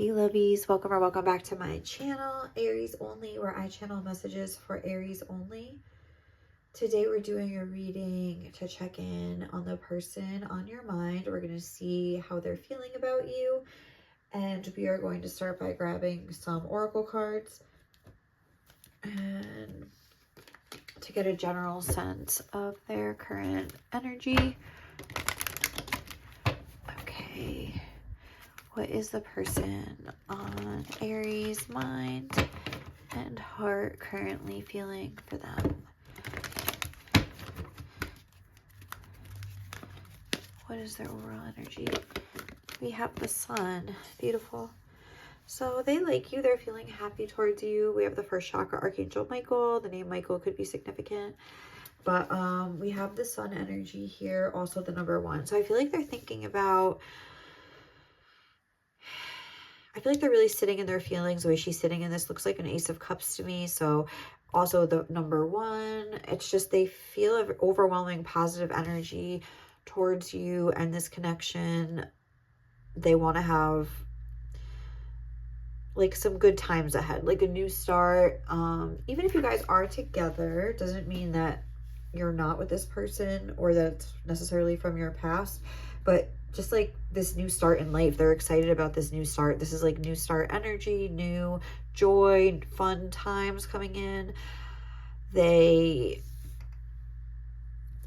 Hey Lovies, welcome or welcome back to my channel, Aries Only, where I channel messages for Aries only. Today we're doing a reading to check in on the person on your mind. We're going to see how they're feeling about you, and we are going to start by grabbing some oracle cards and to get a general sense of their current energy. Okay. What is the person on Aries' mind and heart currently feeling for them? What is their overall energy? We have the Sun. Beautiful. So they like you. They're feeling happy towards you. We have the first chakra, Archangel Michael. The name Michael could be significant. But we have the Sun energy here. Also the number 1. So I feel like they're thinking about... I feel like they're really sitting in their feelings. The way she's sitting in this looks like an Ace of Cups to me. So also the number 1, it's just they feel an overwhelming positive energy towards you and this connection. They want to have like some good times ahead, like a new start. Even if you guys are together, doesn't mean that you're not with this person or that's necessarily from your past, but just like this new start in life, they're excited about this new start. This is like new start energy, new joy, fun times coming in.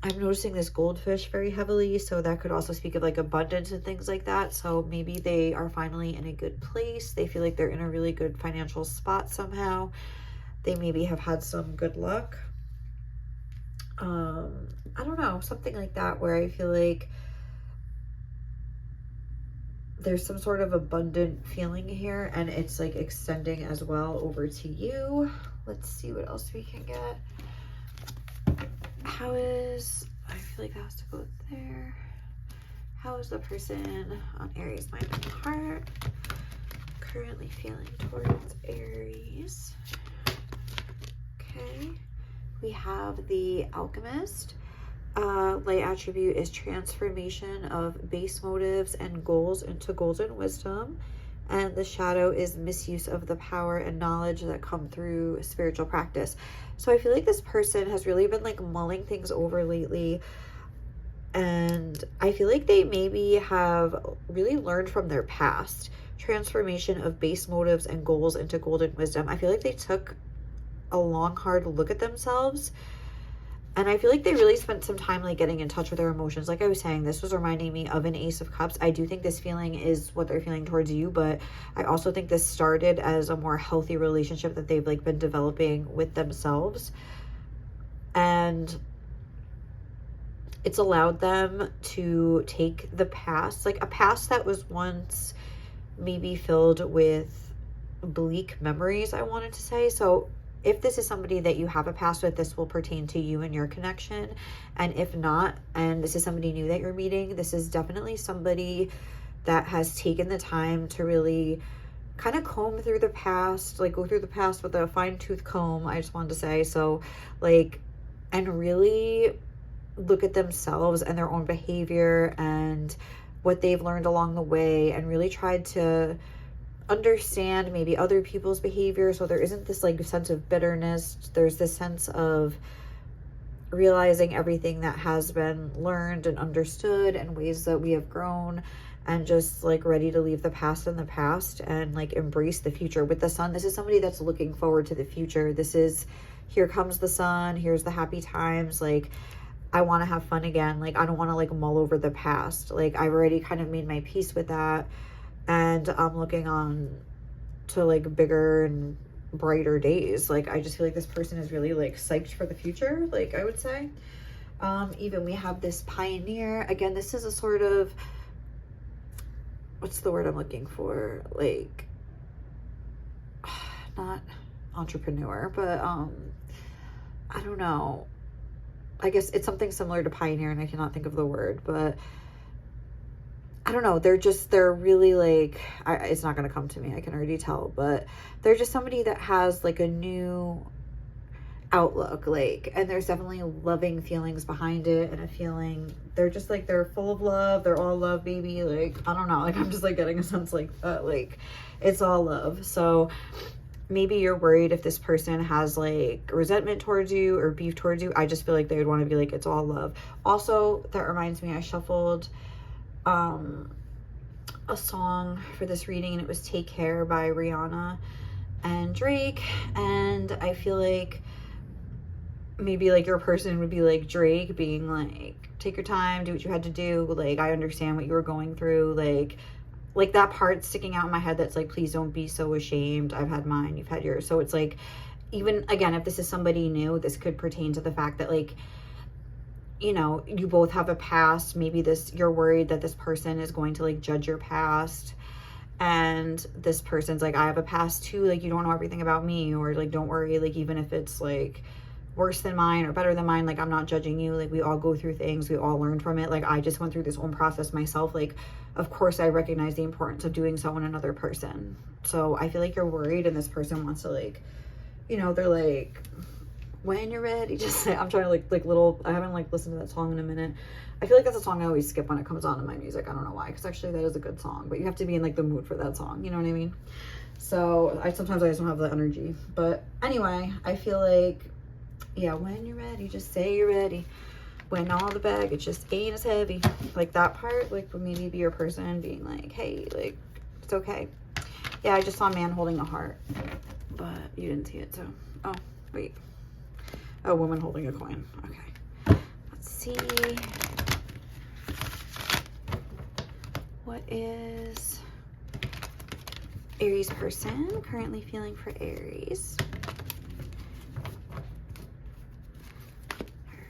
I'm noticing this goldfish very heavily, so that could also speak of like abundance and things like that. So maybe they are finally in a good place. They feel like they're in a really good financial spot somehow. They maybe have had some good luck. I don't know, something like that, where I feel like there's some sort of abundant feeling here, and it's like extending as well over to you. Let's see what else we can get. I feel like that has to go there. How is the person on Aries' mind and heart currently feeling towards Aries? Okay. We have the Alchemist. Light attribute is transformation of base motives and goals into golden wisdom. And the shadow is misuse of the power and knowledge that come through spiritual practice. So I feel like this person has really been like mulling things over lately. And I feel like they maybe have really learned from their past. Transformation of base motives and goals into golden wisdom. I feel like they took a long, hard look at themselves. And I feel like they really spent some time like getting in touch with their emotions. Like I was saying, this was reminding me of an Ace of Cups. I do think this feeling is what they're feeling towards you, but I also think this started as a more healthy relationship that they've like been developing with themselves. And it's allowed them to take the past, like a past that was once maybe filled with bleak memories, I wanted to say. So if this is somebody that you have a past with, this will pertain to you and your connection. And if not, and this is somebody new that you're meeting, this is definitely somebody that has taken the time to really kind of comb through the past, like go through the past with a fine-tooth comb, I just wanted to say. So like, and really look at themselves and their own behavior and what they've learned along the way, and really tried to understand maybe other people's behavior. So there isn't this like sense of bitterness. There's this sense of realizing everything that has been learned and understood and ways that we have grown, and just like ready to leave the past in the past and like embrace the future. With the Sun, this is somebody that's looking forward to the future. This is, here comes the sun, here's the happy times. Like, I want to have fun again. Like, I don't want to like mull over the past. Like, I've already kind of made my peace with that. And I'm looking on to like bigger and brighter days. Like, I just feel like this person is really like psyched for the future, like I would say. Even we have this Pioneer. Again, this is a sort of, what's the word I'm looking for? Like, not entrepreneur, but I don't know. I guess it's something similar to Pioneer, and I cannot think of the word, but I don't know. They're really like, it's not going to come to me. I can already tell, but they're just somebody that has like a new outlook, like, and there's definitely loving feelings behind it, and a feeling they're just like, they're full of love, they're all love, baby. Like, I don't know, like, I'm just like getting a sense like like it's all love. So maybe you're worried if this person has like resentment towards you or beef towards you. I just feel like they would want to be like, it's all love. Also, that reminds me, I shuffled a song for this reading, and it was Take Care by Rihanna and Drake, and I feel like maybe like your person would be like Drake, being like, take your time, do what you had to do, like, I understand what you were going through, like that part sticking out in my head that's like, please don't be so ashamed, I've had mine, you've had yours. So it's like, even again, if this is somebody new, this could pertain to the fact that, like, you know, you both have a past. Maybe you're worried that this person is going to like judge your past, and this person's like, I have a past too, like, you don't know everything about me, or like, don't worry, like, even if it's like worse than mine or better than mine, like, I'm not judging you, like, we all go through things, we all learn from it, like, I just went through this own process myself, like, of course I recognize the importance of doing so in another person. So I feel like you're worried, and this person wants to, like, you know, they're like, when you're ready, just say, I'm trying to like little, I haven't like listened to that song in a minute. I feel like that's a song I always skip when it comes on in my music. I don't know why, because actually that is a good song, but you have to be in like the mood for that song, you know what I mean? So sometimes I just don't have the energy. But anyway, I feel like, yeah, when you're ready, just say you're ready. When all the baggage just ain't as heavy. Like that part, like, would maybe be your person being like, hey, like, it's okay. Yeah, I just saw a man holding a heart, but you didn't see it, so, oh, wait. A woman holding a coin. Okay. Let's see. What is Aries person currently feeling for Aries? All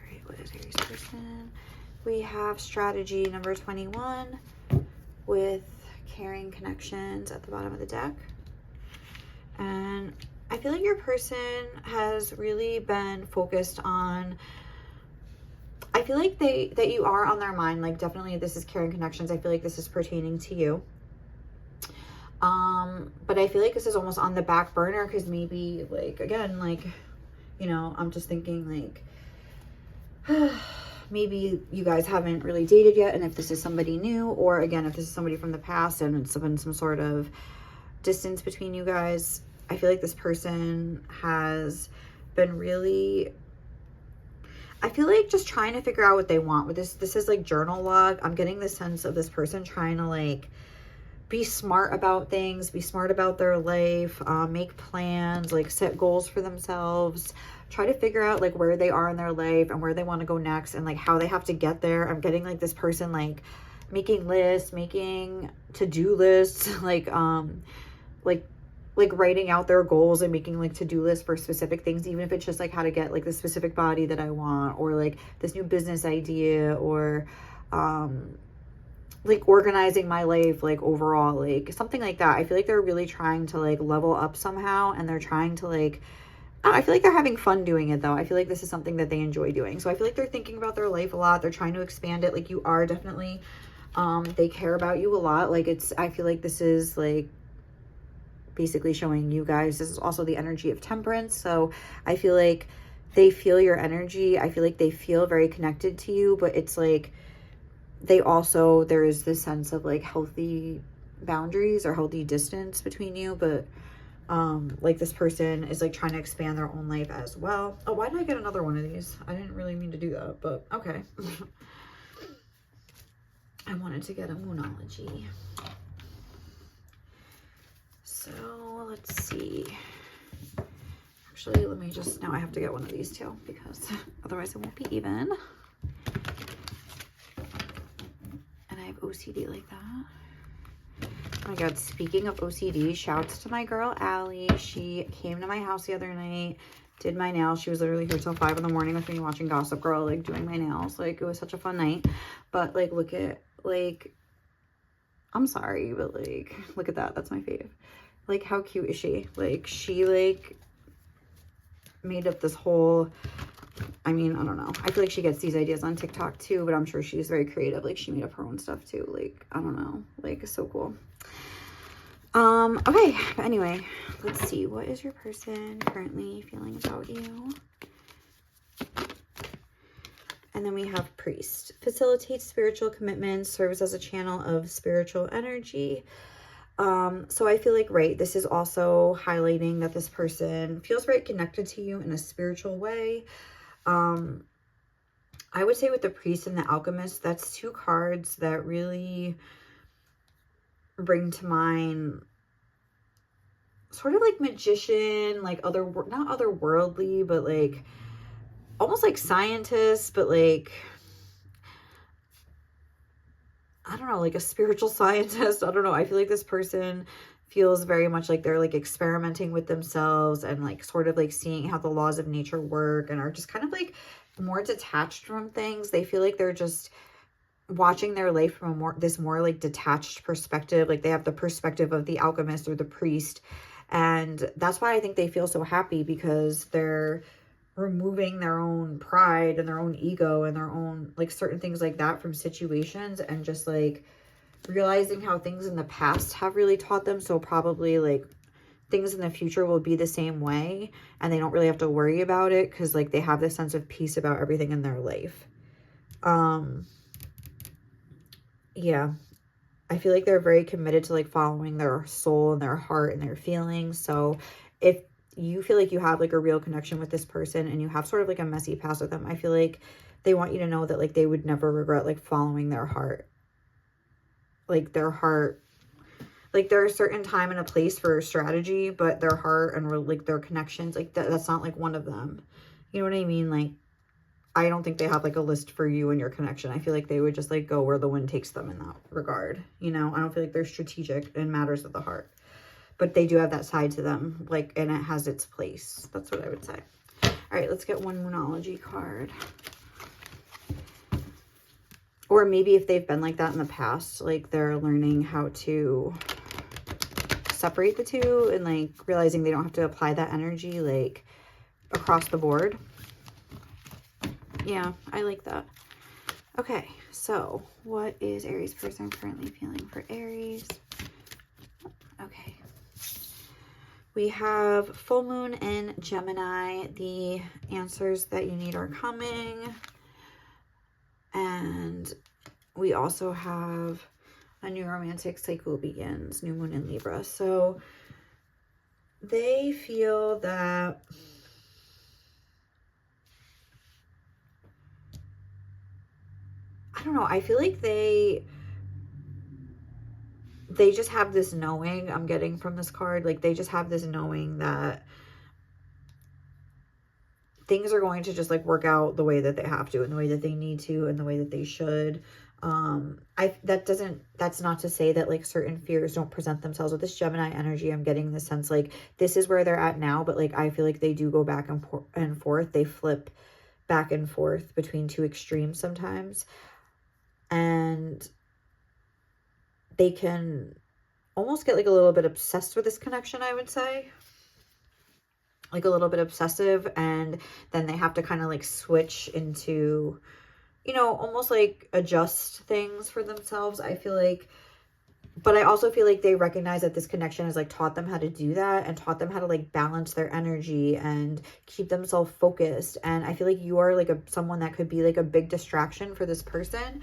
right, what is Aries person? We have strategy number 21 with caring connections at the bottom of the deck. And I feel like your person has really been focused on, I feel like that you are on their mind. Like, definitely this is caring connections. I feel like this is pertaining to you. But I feel like this is almost on the back burner, because maybe, like, again, like, you know, I'm just thinking like, maybe you guys haven't really dated yet, and if this is somebody new, or again, if this is somebody from the past and it's been some sort of distance between you guys, I feel like this person has been really, I feel like just trying to figure out what they want with this. This is like journal log. I'm getting the sense of this person trying to like be smart about things, be smart about their life, make plans, like set goals for themselves, try to figure out like where they are in their life and where they want to go next, and like how they have to get there. I'm getting like this person like making lists, making to-do lists, like writing out their goals and making like to-do lists for specific things, even if it's just like how to get like the specific body that I want, or like this new business idea, or like organizing my life, like overall, like something like that. I feel like they're really trying to like level up somehow, and they're trying to like, I feel like they're having fun doing it though. I feel like this is something that they enjoy doing. So I feel like they're thinking about their life a lot. They're trying to expand it. Like, you are definitely, they care about you a lot. Like, I feel like this is like basically showing you guys, this is also the energy of temperance. So I feel like they feel your energy. I feel like they feel very connected to you, but it's like, they also, there is this sense of like healthy boundaries or healthy distance between you, but like this person is like trying to expand their own life as well. Oh, why did I get another one of these? I didn't really mean to do that, but okay. I wanted to get a Moonology. So let's see. Actually, let me just, now I have to get one of these too, because otherwise it won't be even. And I have OCD like that. Oh my God, speaking of OCD, shouts to my girl, Allie. She came to my house the other night, did my nails. She was literally here till 5 in the morning with me watching Gossip Girl, like doing my nails. Like, it was such a fun night. But like, look at, like, I'm sorry, but like, look at that. That's my fave. Like, how cute is she? Like, she like made up this whole, I mean, I don't know. I feel like she gets these ideas on TikTok too, but I'm sure she's very creative. Like, she made up her own stuff too. Like, I don't know. Like, it's so cool. Okay, but anyway, let's see. What is your person currently feeling about you? And then we have priest. Facilitates spiritual commitments, serves as a channel of spiritual energy. So I feel like, right, this is also highlighting that this person feels very connected to you in a spiritual way. I would say with the priest and the alchemist, that's two cards that really bring to mind sort of like magician, like not otherworldly, but like almost like scientists, but like, I don't know, like a spiritual scientist. I don't know. I feel like this person feels very much like they're like experimenting with themselves and like sort of like seeing how the laws of nature work, and are just kind of like more detached from things. They feel like they're just watching their life from a more like detached perspective. Like they have the perspective of the alchemist or the priest. And that's why I think they feel so happy, because they're removing their own pride and their own ego and their own like certain things like that from situations, and just like realizing how things in the past have really taught them. So probably like things in the future will be the same way, and they don't really have to worry about it, because like they have this sense of peace about everything in their life. Yeah, I feel like they're very committed to like following their soul and their heart and their feelings. So if you feel like you have like a real connection with this person and you have sort of like a messy past with them, I feel like they want you to know that like they would never regret like following their heart. Like their heart, like there's a certain time and a place for strategy, but their heart and like their connections, like that's not like one of them. You know what I mean? Like, I don't think they have like a list for you and your connection. I feel like they would just like go where the wind takes them in that regard. You know, I don't feel like they're strategic in matters of the heart, but they do have that side to them, like, and it has its place. That's what I would say. All right, let's get one Moonology card. Or maybe if they've been like that in the past, like they're learning how to separate the two and like realizing they don't have to apply that energy like across the board. Yeah, I like that. Okay, so what is Aries person currently feeling for Aries? Okay. We have full moon in Gemini. The answers that you need are coming. And we also have a new romantic cycle begins, new moon in Libra. So they feel that I don't know, I feel like they just have this knowing I'm getting from this card. Like they just have this knowing that things are going to just like work out the way that they have to and the way that they need to and the way that they should. That's not to say that like certain fears don't present themselves. With this Gemini energy, I'm getting the sense like this is where they're at now, but like I feel like they do go back and forth. They flip back and forth between two extremes sometimes. And they can almost get like a little bit obsessed with this connection, I would say. Like a little bit obsessive, and then they have to kind of like switch into, you know, almost like adjust things for themselves, I feel like. But I also feel like they recognize that this connection has like taught them how to do that and taught them how to like balance their energy and keep themselves focused. And I feel like you are like someone that could be like a big distraction for this person.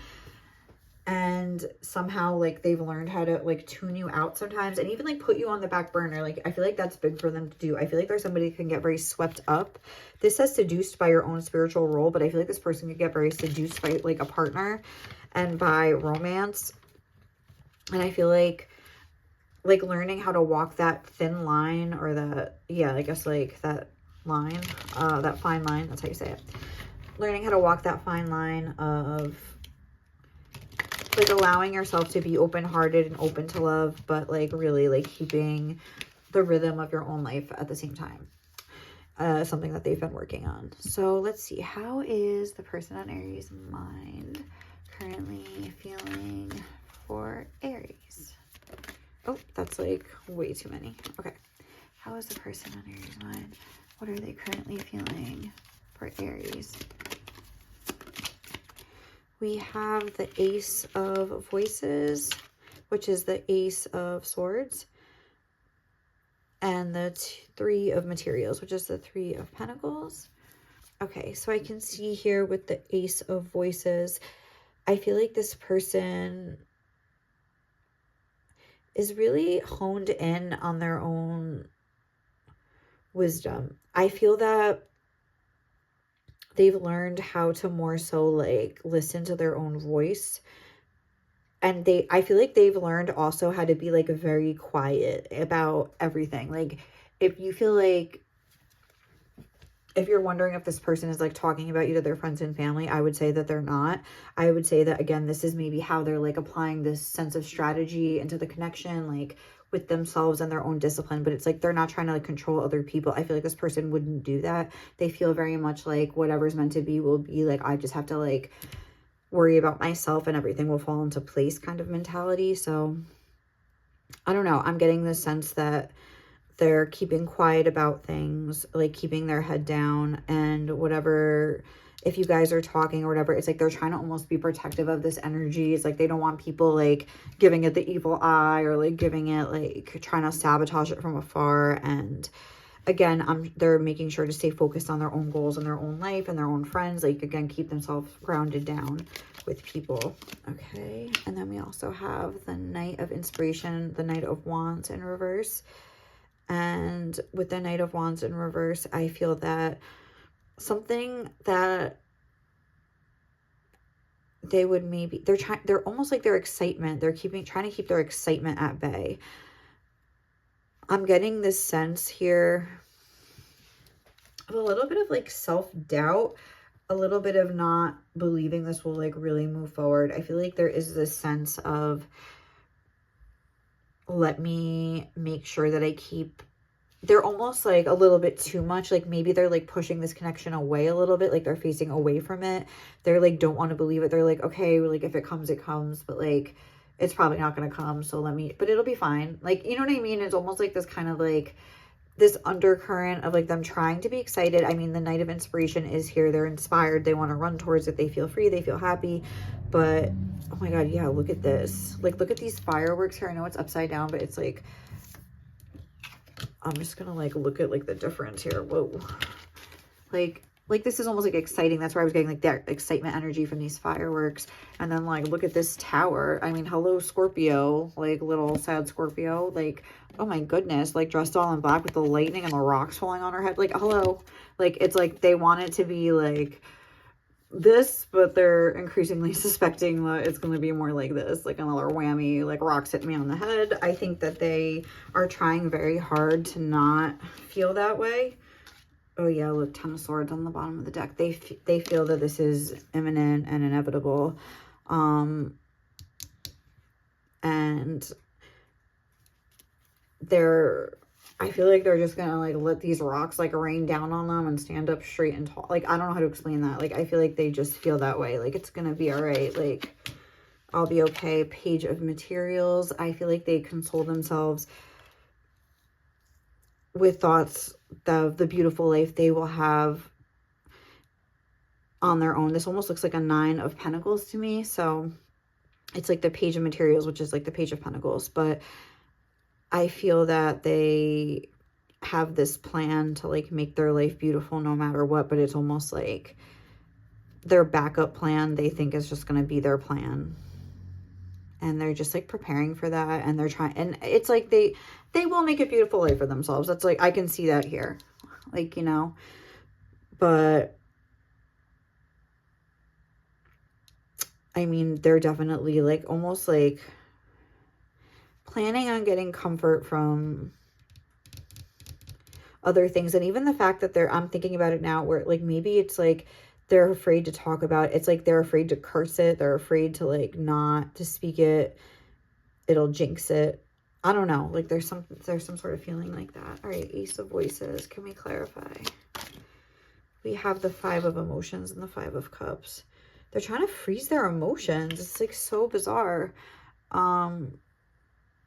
And somehow like they've learned how to like tune you out sometimes and even like put you on the back burner. Like I feel like that's big for them to do. I feel like there's somebody who can get very swept up. This says seduced by your own spiritual role, but I feel like this person could get very seduced by like a partner and by romance. And I feel like learning how to walk that thin line, or that, yeah, I guess like that line, that fine line, that's how you say it. Learning how to walk that fine line of like allowing yourself to be open-hearted and open to love, but like really like keeping the rhythm of your own life at the same time. Something that they've been working on. So let's see, how is the person on Aries' mind currently feeling for Aries? Oh, that's like way too many. Okay, how is the person on Aries' mind? What are they currently feeling for Aries? We have the Ace of Voices, which is the Ace of Swords, and the Three of Materials, which is the Three of Pentacles. Okay, so I can see here with the Ace of Voices, I feel like this person is really honed in on their own wisdom. I feel that they've learned how to more so like listen to their own voice. And I feel like they've learned also how to be like very quiet about everything. Like if you feel like, if you're wondering if this person is like talking about you to their friends and family, I would say that they're not. I would say that, again, this is maybe how they're like applying this sense of strategy into the connection, like with themselves and their own discipline. But it's like they're not trying to like control other people. I feel like this person wouldn't do that. They feel very much like whatever's meant to be will be. Like I just have to like worry about myself and everything will fall into place kind of mentality. So I don't know. I'm getting the sense that they're keeping quiet about things, like keeping their head down, and whatever, if you guys are talking or whatever, it's like they're trying to almost be protective of this energy. It's like they don't want people like giving it the evil eye or like giving it like trying to sabotage it from afar. And again, they're making sure to stay focused on their own goals and their own life and their own friends. Like again, keep themselves grounded down with people. Okay, and then we also have the Knight of Inspiration, the Knight of Wands in reverse. And with the Knight of Wands in reverse, I feel that something that they would maybe, they're almost like their excitement, they're trying to keep their excitement at bay. I'm getting this sense here of a little bit of like self-doubt, a little bit of not believing this will like really move forward. I feel like there is this sense of, let me make sure that I keep, they're almost like a little bit too much. Like maybe they're like pushing this connection away a little bit. Like they're facing away from it. They're like, don't want to believe it. They're like, okay, like if it comes, it comes. But like, it's probably not going to come. So but it'll be fine. Like, you know what I mean? It's almost like this kind of like this undercurrent of like them trying to be excited. I mean, the Knight of Inspiration is here. They're inspired. They want to run towards it. They feel free. They feel happy. But oh my God, yeah, look at this. Like, look at these fireworks here. I know it's upside down, but it's like, I'm just gonna like look at like the difference here. Whoa, like this is almost like exciting. That's where I was getting like that excitement energy from these fireworks. And then like look at this tower. I mean, hello Scorpio, like little sad Scorpio. Like, oh my goodness, like dressed all in black with the lightning and the rocks falling on her head. Like, hello. Like it's like they want it to be like this, but they're increasingly suspecting that it's going to be more like this, like another whammy, like rocks hit me on the head. I think that they are trying very hard to not feel that way. Oh yeah, look, 10 of Swords on the bottom of the deck. They feel that this is imminent and inevitable. And I feel like they're just gonna like let these rocks like rain down on them and stand up straight and tall. Like, I don't know how to explain that. Like, I feel like they just feel that way. Like, it's gonna be all right. Like, I'll be okay. Page of Materials. I feel like they console themselves with thoughts of the beautiful life they will have on their own. This almost looks like a 9 of Pentacles to me. So it's like the Page of Materials, which is like the Page of Pentacles. But I feel that they have this plan to like make their life beautiful no matter what, but it's almost like their backup plan they think is just going to be their plan. And they're just like preparing for that, and they're trying, and it's like they will make a beautiful life for themselves. That's like, I can see that here. Like, you know, but I mean, they're definitely like almost like planning on getting comfort from other things. And even the fact that I'm thinking about it now, where like maybe it's like they're afraid to talk about it. It's like they're afraid to curse it. They're afraid to like not to speak it. It'll jinx it. I don't know. Like there's some sort of feeling like that. All right, Ace of Voices. Can we clarify? We have the 5 of Emotions and the 5 of Cups. They're trying to freeze their emotions. It's like so bizarre.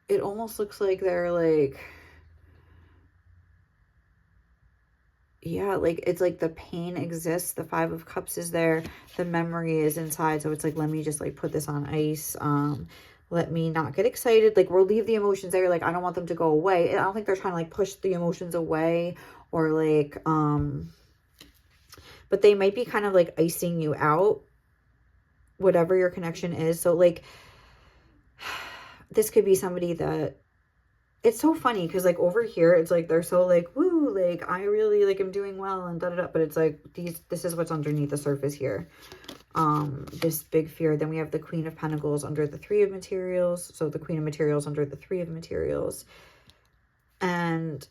It almost looks like they're like, yeah, like it's like the pain exists. The 5 of Cups is there. The memory is inside. So it's like, let me just like put this on ice. Let me not get excited. Like, we'll leave the emotions there. Like, I don't want them to go away. I don't think they're trying to like push the emotions away or like, but they might be kind of like icing you out, whatever your connection is. So like this could be somebody that, it's so funny because like over here it's like they're so like, woo, like I really like am doing well and da da da, but it's like this is what's underneath the surface here. This big fear. Then we have the Queen of Pentacles under the Three of Materials. So the Queen of Materials under the Three of Materials. And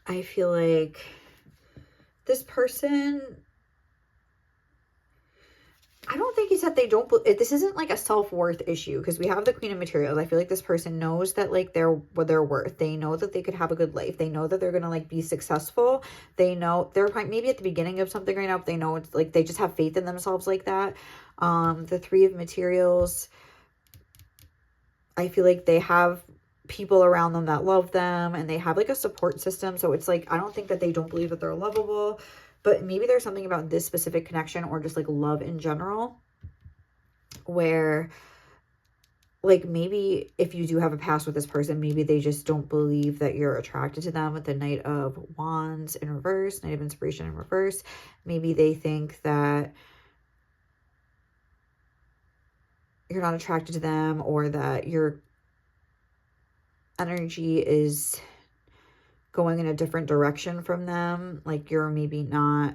I feel like this person, I don't think it's that they don't, this isn't like a self-worth issue, because we have the Queen of Materials. I feel like this person knows that like what they're worth. They know that they could have a good life. They know that they're going to like be successful. They know they're maybe at the beginning of something right now, but they know it's like, they just have faith in themselves like that. The Three of Materials, I feel like they have people around them that love them, and they have like a support system. So it's like, I don't think that they don't believe that they're lovable, but maybe there's something about this specific connection, or just like love in general, where like maybe if you do have a past with this person, maybe they just don't believe that you're attracted to them. With the Knight of Wands in reverse, Knight of Inspiration in reverse, maybe they think that you're not attracted to them, or that your energy is going in a different direction from them. Like you're maybe not,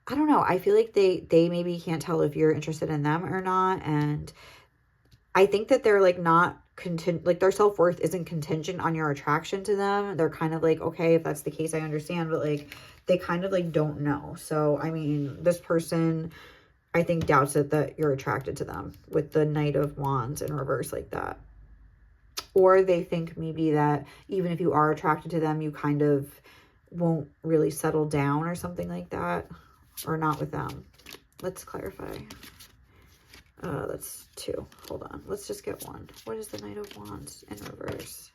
I don't know. I feel like they maybe can't tell if you're interested in them or not. And I think that they're like not content, like their self-worth isn't contingent on your attraction to them. They're kind of like, okay, if that's the case, I understand, but like they kind of like don't know. So I mean, this person, I think, doubts it that you're attracted to them with the Knight of Wands in reverse like that. Or they think maybe that even if you are attracted to them, you kind of won't really settle down or something like that. Or not with them. Let's clarify. That's two. Hold on. Let's just get one. What is the Knight of Wands in reverse?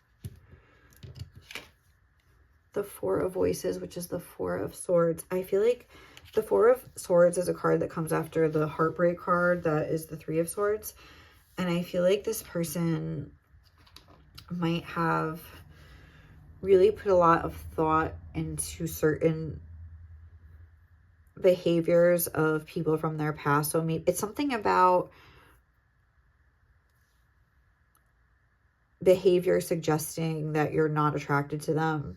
The Four of Voices, which is the Four of Swords. I feel like the Four of Swords is a card that comes after the Heartbreak card that is the Three of Swords. And I feel like this person might have really put a lot of thought into certain behaviors of people from their past. So maybe it's something about behavior suggesting that you're not attracted to them.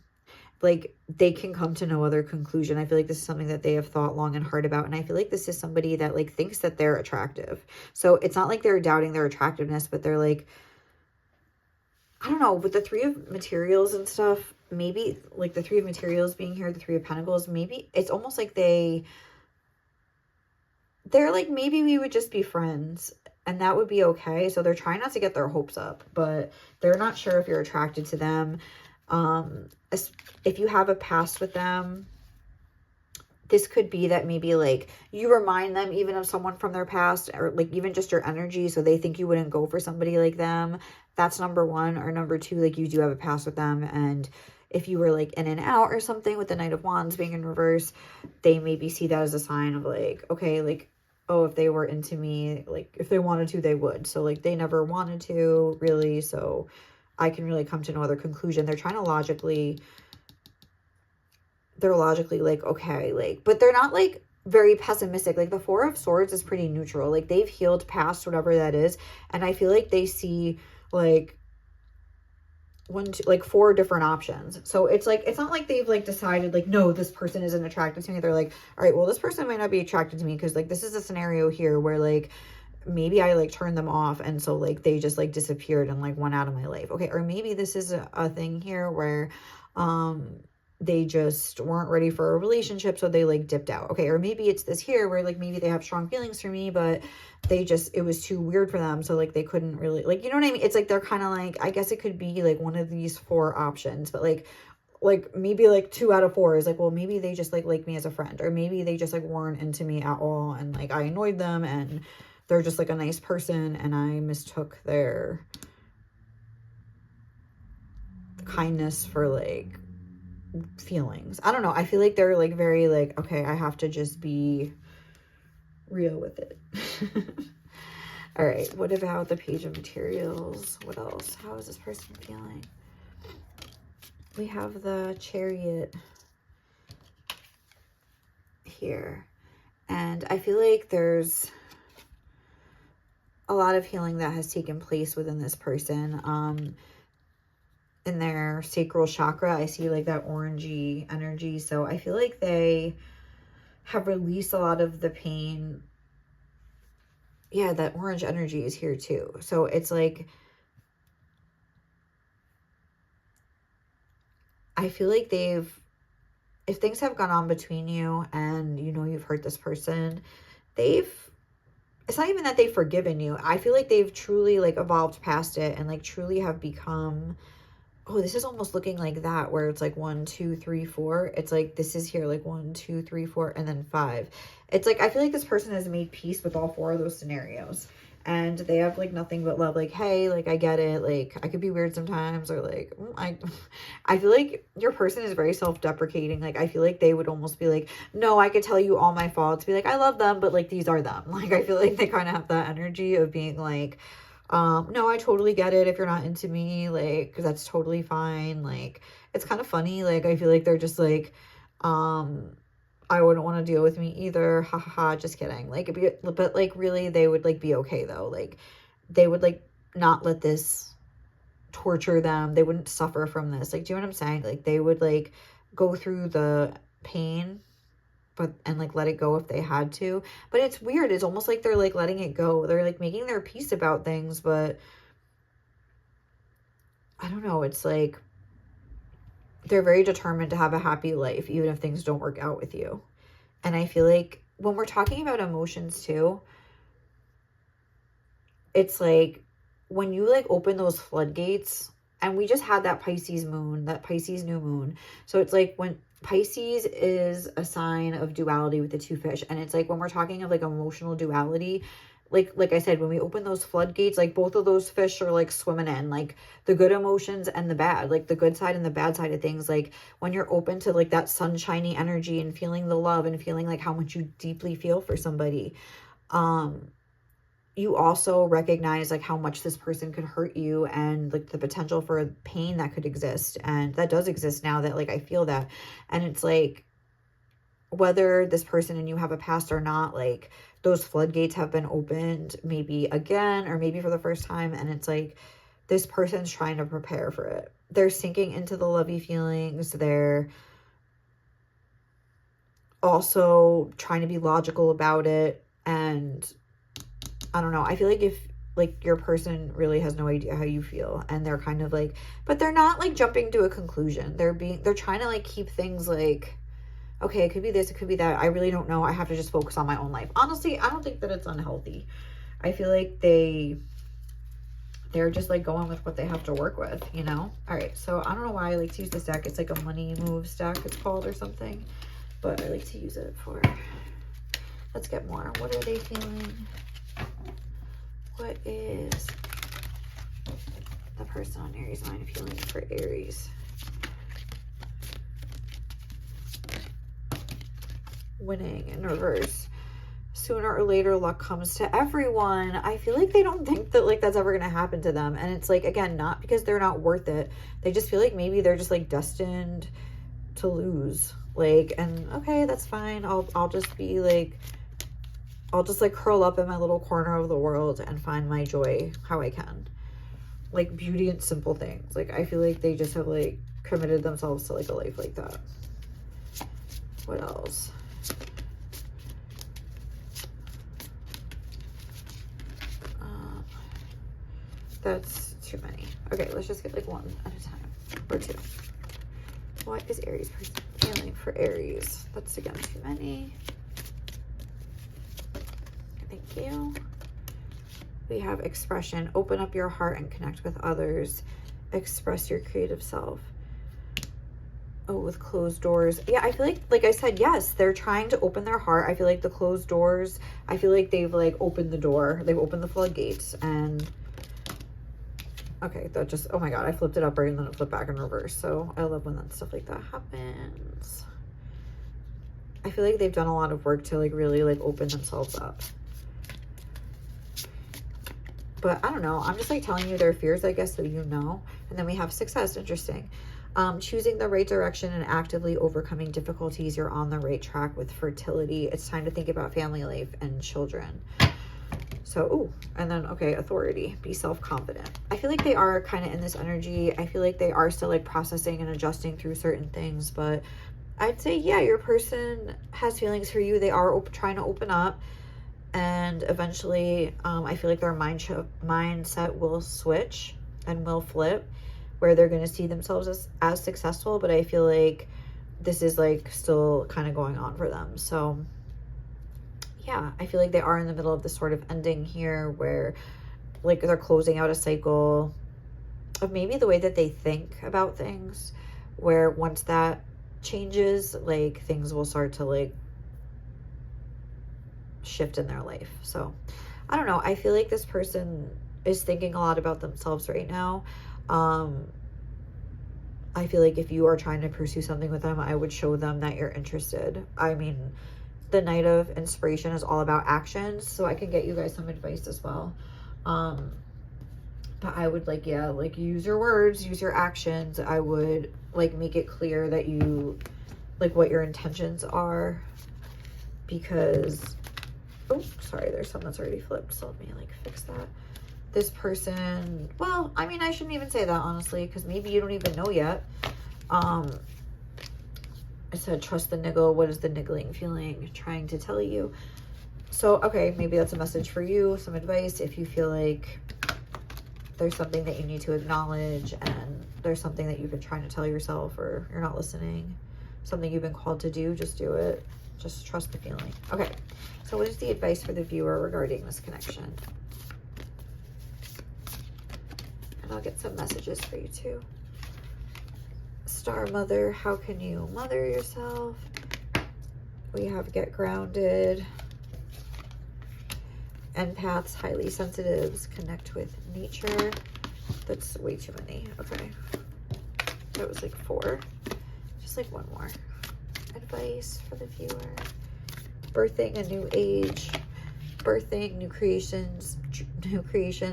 Like they can come to no other conclusion. I feel like this is something that they have thought long and hard about. And I feel like this is somebody that like thinks that they're attractive. So it's not like they're doubting their attractiveness, but they're like, I don't know, with the Three of Materials and stuff, maybe like the Three of Materials being here, the Three of Pentacles, maybe it's almost like they're like, maybe we would just be friends and that would be okay. So they're trying not to get their hopes up, but they're not sure if you're attracted to them. If you have a past with them, this could be that maybe like you remind them even of someone from their past, or like even just your energy, so they think you wouldn't go for somebody like them. That's number one. Or number two, like you do have a past with them, and if you were like in and out or something with the Knight of Wands being in reverse, they maybe see that as a sign of like, okay, like, oh, if they were into me, like if they wanted to, they would. So like they never wanted to really, so I can really come to no other conclusion. They're trying to logically like, okay, like, but they're not like very pessimistic. Like the Four of Swords is pretty neutral. Like they've healed past whatever that is. And I feel like they see like like four different options. So it's like, it's not like they've like decided like, no, this person isn't attracted to me. They're like, all right, well, this person might not be attracted to me because like this is a scenario here where like maybe I like turned them off, and so like they just like disappeared and like went out of my life. Okay, or maybe this is a thing here where they just weren't ready for a relationship, so they like dipped out. Okay, or maybe it's this here where like maybe they have strong feelings for me, but they just, it was too weird for them, so like they couldn't really, like, you know what I mean? It's like they're kind of like, I guess it could be like one of these four options, but like maybe like 2 out of 4 is like, well, maybe they just like me as a friend, or maybe they just like weren't into me at all, and like I annoyed them, and they're just like a nice person, and I mistook their kindness for like feelings. I don't know. I feel like they're like very like, okay, I have to just be real with it. All right, what about the Page of Materials? What else? How is this person feeling? We have the Chariot. here. And I feel like there's a lot of healing that has taken place within this person. In their sacral chakra, I see like that orangey energy. So I feel like they have released a lot of the pain. Yeah, that orange energy is here too. So it's like, I feel like if things have gone on between you and you know you've hurt this person, it's not even that they've forgiven you. I feel like they've truly like evolved past it and like truly have become, oh, this is almost looking like that where it's like 1, 2, 3, 4. It's like this is here like 1, 2, 3, 4, and then 5. It's like I feel like this person has made peace with all 4 of those scenarios. And they have like nothing but love. Like, hey, like I get it. Like I could be weird sometimes, or like I feel like your person is very self-deprecating. Like I feel like they would almost be like, no, I could tell you all my faults. Be like, I love them, but like these are them. Like I feel like they kind of have that energy of being like, no, I totally get it if you're not into me. Like, 'cause that's totally fine. Like it's kind of funny. Like I feel like they're just like, I wouldn't want to deal with me either. Ha ha ha. Just kidding. Like, but like really they would like be okay though. Like they would like not let this torture them. They wouldn't suffer from this. Like, do you know what I'm saying? Like they would like go through the pain, and like let it go if they had to. But it's weird. It's almost like they're like letting it go. They're like making their peace about things, but I don't know. It's like, they're very determined to have a happy life, even if things don't work out with you. And I feel like when we're talking about emotions too, it's like when you like open those floodgates, and we just had that Pisces moon, that Pisces new moon. So it's like when Pisces is a sign of duality with the 2 fish. And it's like when we're talking of like emotional duality, like I said, when we open those floodgates, like both of those fish are like swimming in, like the good emotions and the bad, like the good side and the bad side of things. Like when you're open to like that sunshiny energy and feeling the love and feeling like how much you deeply feel for somebody, you also recognize like how much this person could hurt you and like the potential for pain that could exist. And that does exist now that like I feel that. And it's like, whether this person and you have a past or not, like those floodgates have been opened maybe again or maybe for the first time. And it's like this person's trying to prepare for it. They're sinking into the lovey feelings. They're also trying to be logical about it. And I don't know. I feel like if like your person really has no idea how you feel, and they're kind of like, but they're not like jumping to a conclusion. They're trying to like keep things like, okay, it could be this, it could be that. I really don't know. I have to just focus on my own life. Honestly, I don't think that it's unhealthy. I feel like they're just like going with what they have to work with, you know? All right, so I don't know why I like to use this deck. It's like a money moves deck, it's called, or something. But I like to use it for, let's get more. What are they feeling? What is the person on Aries mind feeling for Aries? Winning in reverse. Sooner or later luck comes to everyone. I feel like they don't think that like that's ever going to happen to them. And it's like, again, not because they're not worth it. They just feel like maybe they're just like destined to lose. Like, and okay, that's fine. I'll just be like, I'll just like curl up in my little corner of the world and find my joy how I can. Like beauty and simple things. Like I feel like they just have like committed themselves to like a life like that. What else? That's too many. Okay, let's just get like one at a time, or 2. What is Aries person feeling for Aries? That's again too many. Thank you. We have expression. Open up your heart and connect with others. Express your creative self. Oh, with closed doors. Yeah, I feel like I said, yes, they're trying to open their heart. I feel like the closed doors, I feel like they've like opened the door. They've opened the floodgates. And okay, that just, oh my God, I flipped it up right and then it flipped back in reverse. So I love when that stuff like that happens. I feel like they've done a lot of work to like really like open themselves up. But I don't know. I'm just like telling you their fears, I guess, so you know. And then we have success. Interesting. Choosing the right direction and actively overcoming difficulties. You're on the right track with fertility. It's time to think about family life and children. So, ooh, and then, okay, authority, be self-confident. I feel like they are kind of in this energy. I feel like they are still like processing and adjusting through certain things, but I'd say, yeah, your person has feelings for you. They are trying to open up, and eventually, I feel like their mindset will switch and will flip, where they're going to see themselves as successful, but I feel like this is like still kind of going on for them. So yeah, I feel like they are in the middle of this sort of ending here, where like they're closing out a cycle of maybe the way that they think about things, where once that changes, like things will start to like shift in their life. So I don't know. I feel like this person is thinking a lot about themselves right now. I feel like if you are trying to pursue something with them, I would show them that you're interested. I mean, the Knight of Inspiration is all about actions, so I can get you guys some advice as well. But I would like, yeah, like use your words, use your actions. I would like make it clear that you, like what your intentions are, because, oh, sorry, there's some that's already flipped, so let me like fix that. This person, well, I mean, I shouldn't even say that, honestly, because maybe you don't even know yet. I said, trust the niggle. What is the niggling feeling trying to tell you? So, okay, maybe that's a message for you, some advice. If you feel like there's something that you need to acknowledge, and there's something that you've been trying to tell yourself, or you're not listening, something you've been called to do, just do it. Just trust the feeling. Okay, so what is the advice for the viewer regarding this connection? And I'll get some messages for you too. Star Mother, how can you mother yourself? We have get grounded. Empaths, highly sensitives, connect with nature. That's way too many. Okay. That was like 4. Just like one more. Advice for the viewer. Birthing a new age. Birthing new creations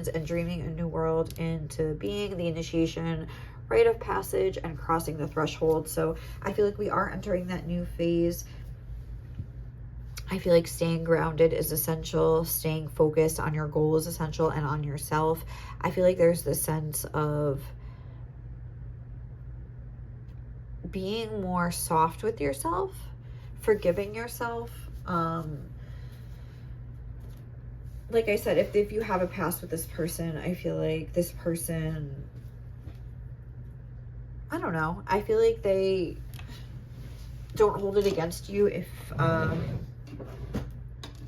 and dreaming a new world into being, the initiation, rite of passage, and crossing the threshold. So I feel like we are entering that new phase. I feel like staying grounded is essential. Staying focused on your goal is essential, and on yourself. I feel like there's this sense of being more soft with yourself, forgiving yourself. Like I said, if you have a past with this person, I feel like this person, I don't know, I feel like they don't hold it against you if, I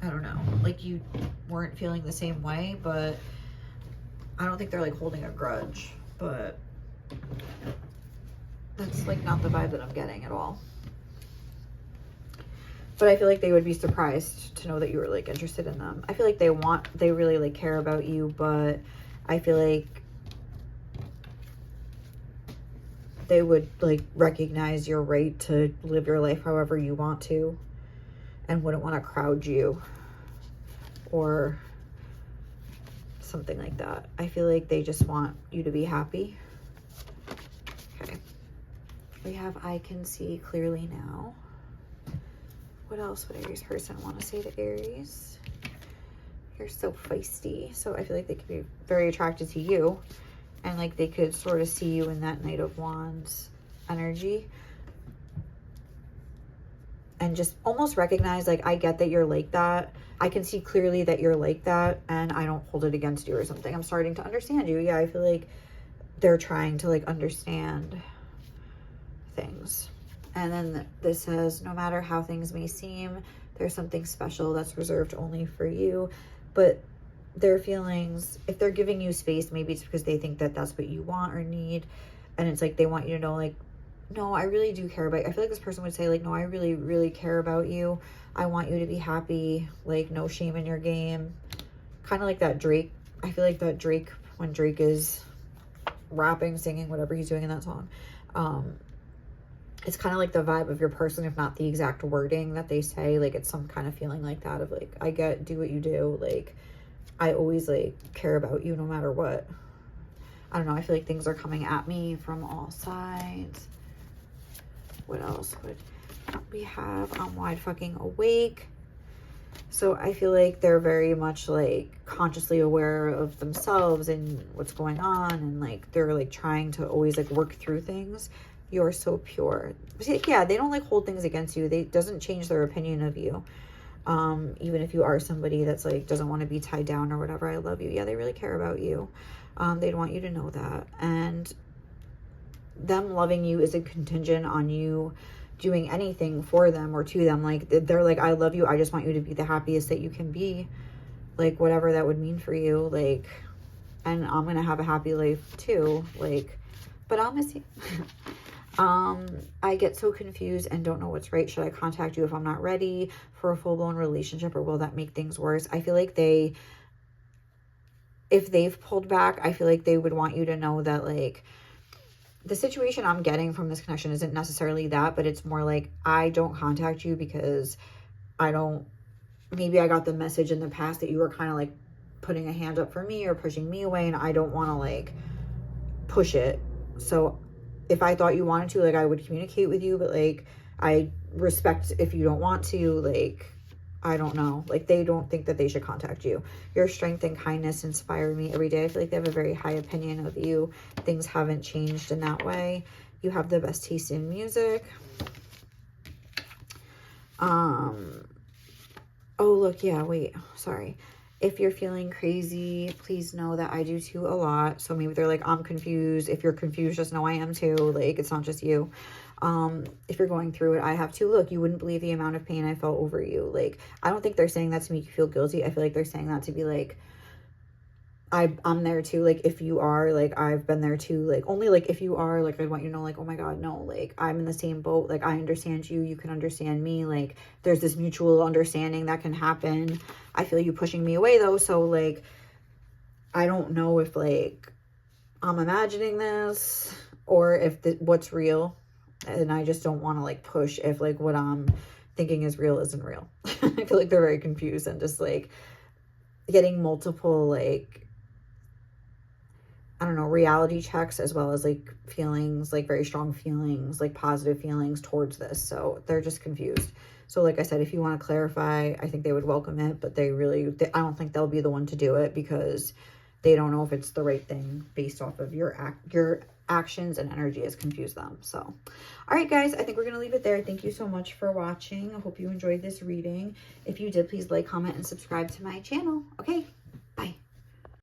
don't know, like you weren't feeling the same way, but I don't think they're like holding a grudge, but that's like not the vibe that I'm getting at all. But I feel like they would be surprised to know that you were like interested in them. I feel like they really like care about you, but I feel like they would like recognize your right to live your life however you want to, and wouldn't want to crowd you or something like that. I feel like they just want you to be happy. Okay. We have I can see clearly now. What else would Aries person want to say to Aries? You're so feisty. So I feel like they could be very attracted to you, and like they could sort of see you in that Knight of Wands energy, and just almost recognize, like, I get that you're like that. I can see clearly that you're like that, and I don't hold it against you or something. I'm starting to understand you. Yeah, I feel like they're trying to like understand things. And then this says, no matter how things may seem, there's something special that's reserved only for you. But their feelings, if they're giving you space, maybe it's because they think that that's what you want or need. And it's like they want you to know, like, no, I really do care about you. I feel like this person would say, like, no, I really, really care about you. I want you to be happy. Like, no shame in your game. Kind of like that Drake. I feel like that Drake, when Drake is rapping, singing, whatever he's doing in that song, it's kind of like the vibe of your person, if not the exact wording that they say. Like, it's some kind of feeling like that of like, I do what you do. Like, I always like care about you no matter what. I don't know. I feel like things are coming at me from all sides. What else would we have? I'm wide fucking awake. So I feel like they're very much like consciously aware of themselves and what's going on. And like, they're like trying to always like work through things. You're so pure. Yeah, they don't like hold things against you. They doesn't change their opinion of you. Even if you are somebody that's like doesn't want to be tied down or whatever. I love you. Yeah, they really care about you. They'd want you to know that. And them loving you isn't contingent on you doing anything for them or to them. Like, they're like, I love you. I just want you to be the happiest that you can be. Like, whatever that would mean for you. Like, and I'm gonna have a happy life too. Like, but I'll miss you. I get so confused and don't know what's right. Should I contact you if I'm not ready for a full-blown relationship, or will that make things worse? I feel like if they've pulled back, I feel like they would want you to know that, like, the situation I'm getting from this connection isn't necessarily that, but it's more like, I don't contact you because maybe I got the message in the past that you were kind of like putting a hand up for me or pushing me away, and I don't want to like push it. So if I thought you wanted to, like, I would communicate with you, but like, I respect if you don't want to. Like, I don't know. Like, they don't think that they should contact you. Your strength and kindness inspire me every day. I feel like they have a very high opinion of you. Things haven't changed in that way. You have the best taste in music. Oh, look, yeah, wait, sorry. If you're feeling crazy, please know that I do too a lot. So maybe they're like, I'm confused. If you're confused, just know I am too. Like, it's not just you. If you're going through it, I have too. Look, you wouldn't believe the amount of pain I felt over you. Like, I don't think they're saying that to make you feel guilty. I feel like they're saying that to be like, I'm there too. Like, if you are, like, I've been there too. Like, only like if you are, like, I want you to know, like, oh my God, no, like, I'm in the same boat. Like, I understand you. You can understand me. Like, there's this mutual understanding that can happen. I feel you pushing me away though. So like, I don't know if like I'm imagining this or if what's real. And I just don't want to like push if like what I'm thinking is real isn't real. I feel like they're very confused and just like getting multiple like, I don't know, reality checks as well as like feelings, like very strong feelings, like positive feelings towards this. So they're just confused. So like I said, if you want to clarify, I think they would welcome it, but I don't think they'll be the one to do it because they don't know if it's the right thing based off of your actions and energy has confused them. So, all right, guys, I think we're going to leave it there. Thank you so much for watching. I hope you enjoyed this reading. If you did, please like, comment, and subscribe to my channel. Okay.